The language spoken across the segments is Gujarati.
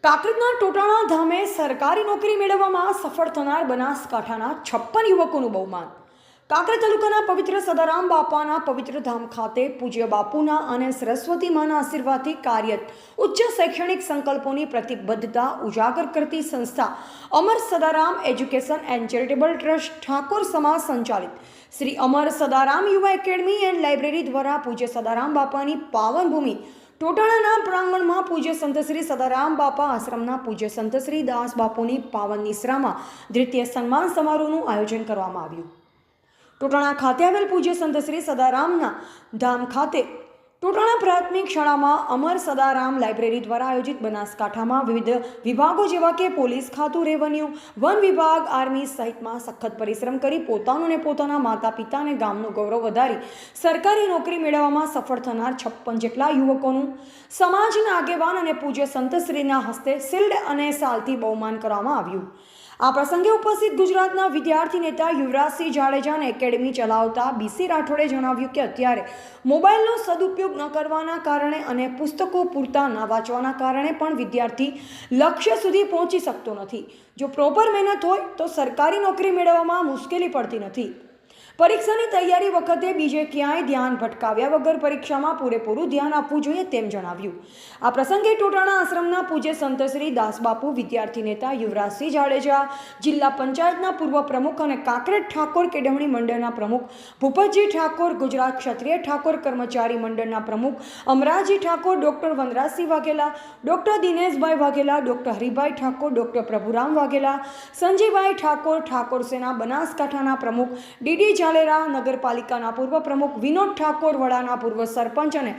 કાંકરેજના ટોટાણા ધામે સરકારી નોકરી મેળવવામાં સફળ થનાર બનાસકાંઠાના 56 યુવકોનું બહુમાન. કાંકરેજ તાલુકાના પવિત્ર સદારામ બાપાના પવિત્ર ધામ ખાતે પૂજ્ય બાપુના અને સરસ્વતી માના આશીર્વાદથી કાર્યરત ઉચ્ચ શૈક્ષણિક સંકલ્પોની પ્રતિબદ્ધતા ઉજાગર કરતી સંસ્થા Amar Sadaram education and charitable trust Thakor સમાજ સંચાલિત શ્રી અમર સદારામ યુવા એકેડમી એન્ડ લાઇબ્રેરી દ્વારા પૂજ્ય સદારામ બાપાની પાવન ભૂમિ ટોટાણાના પ્રાંગણમાં પૂજ્ય સંત શ્રી સદારામ બાપા આશ્રમના પૂજ્ય સંત શ્રી દાસ બાપુની પાવન નિશ્રામાં દ્વિતીય સન્માન સમારોહનું આયોજન કરવામાં આવ્યું. ટોટાણા ખાતે આવેલ પૂજ્ય સંત શ્રી સદારામના ધામ ખાતે ટોટાણા પ્રાથમિક શાળામાં અમર સદારામ લાઇબ્રેરી દ્વારા આયોજિત બનાસકાંઠામાં વિવિધ વિભાગો જેવા કે પોલીસ ખાતું, રેવન્યુ, વન વિભાગ, આર્મી સહિતમાં સખત પરિશ્રમ કરી પોતાનું અને પોતાના માતા પિતા અને ગામનું ગૌરવ વધારી સરકારી નોકરી મેળવવામાં સફળ થનાર 56 જેટલા યુવકોનું સમાજના આગેવાન અને પૂજ્ય સંતશ્રીના હસ્તે શિલ્ડ અને શાલથી બહુમાન કરવામાં આવ્યું. આ પ્રસંગે ઉપસ્થિત ગુજરાતના વિદ્યાર્થી નેતા યુવરાજસિંહ જાડેજાને એકેડમી ચલાવતા બીસી રાઠોડે જણાવ્યું કે અત્યારે મોબાઈલનો સદુપયોગ ન કરવાના કારણે અને પુસ્તકો પૂરતા ન વાંચવાના કારણે પણ વિદ્યાર્થી લક્ષ્ય સુધી પહોંચી શકતો નથી. જો પ્રોપર મહેનત હોય તો સરકારી નોકરી મેળવવામાં મુશ્કેલી પડતી નથી. પરીક્ષાની તૈયારી વખતે બીજે ક્યાંય ધ્યાન ભટકાવ્યા વગર પરીક્ષામાં પૂરેપૂરું ધ્યાન આપવું જોઈએ તેમ જણાવ્યું. આ પ્રસંગે ટોટાણા આશ્રમના પૂજ્ય સંત શ્રી દાસબાપુ, વિદ્યાર્થી નેતા યુવરાજસિંહ જાડેજા, જિલ્લા પંચાયતના પૂર્વ પ્રમુખ અને કાંકરેજ ઠાકોર કેળવણી મંડળના પ્રમુખ ભૂપતજી ઠાકોર, ગુજરાત ક્ષત્રિય ઠાકોર કર્મચારી મંડળના પ્રમુખ Amraji Thakor, doctor Vanrajsinh Vaghela, doctor Dineshbhai Vaghela, doctor Haribhai Thakor, doctor Prabhuram Vaghela, Sanjaybhai Thakor, Thakor Sena બનાસકાંઠાના પ્રમુખ ડીડી ઝાલેરા, નગરપાલિકાના પૂર્વ પ્રમુખ વિનોદ ઠાકોર, વડાના પૂર્વ સરપંચ અને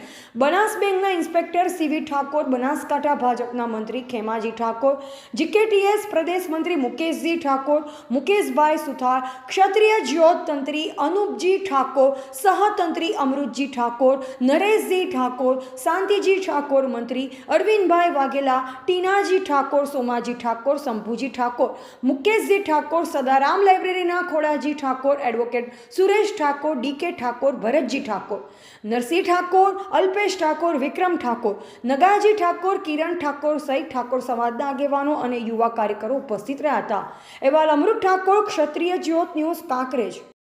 બનાસ બેંકના ઇન્સ્પેક્ટર સીવી ઠાકોર, બનાસકાંઠા ભાજપના મંત્રી ખેમાજી ઠાકોર, જીકેટીએસ પ્રદેશ મંત્રી મુકેશજી ઠાકોર, મુકેશભાઈ સુથાર, ક્ષત્રિય જ્યોત તંત્રી અનુપજી ઠાકોર, સહતંત્રી અમૃતજી ઠાકોર, નરેશજી ઠાકોર, શાંતિજી ઠાકોર, મંત્રી અરવિંદભાઈ વાઘેલા, ટીનાજી ઠાકોર, સોમાજી ઠાકોર, શંભુજી ઠાકોર, મુકેશજી ઠાકોર, સદારામ લાઇબ્રેરીના ખોડાજી ઠાકોર, એડવોકેટ સુરેશ ઠાકોર, ડીકે ઠાકોર, ભરતજી ઠાકોર, નરસિંહ ઠાકોર, અલ્પેશ ઠાકોર, વિક્રમ ઠાકોર, નગાજી ઠાકોર, કિરણ ઠાકોર સહિત ઠાકોર સમાજના આગેવાનો અને યુવા કાર્યકરો ઉપસ્થિત રહ્યા હતા. અહેવાલ અમૃત ઠાકોર, ક્ષત્રિય જ્યોત ન્યૂઝ, કાંકરેજ.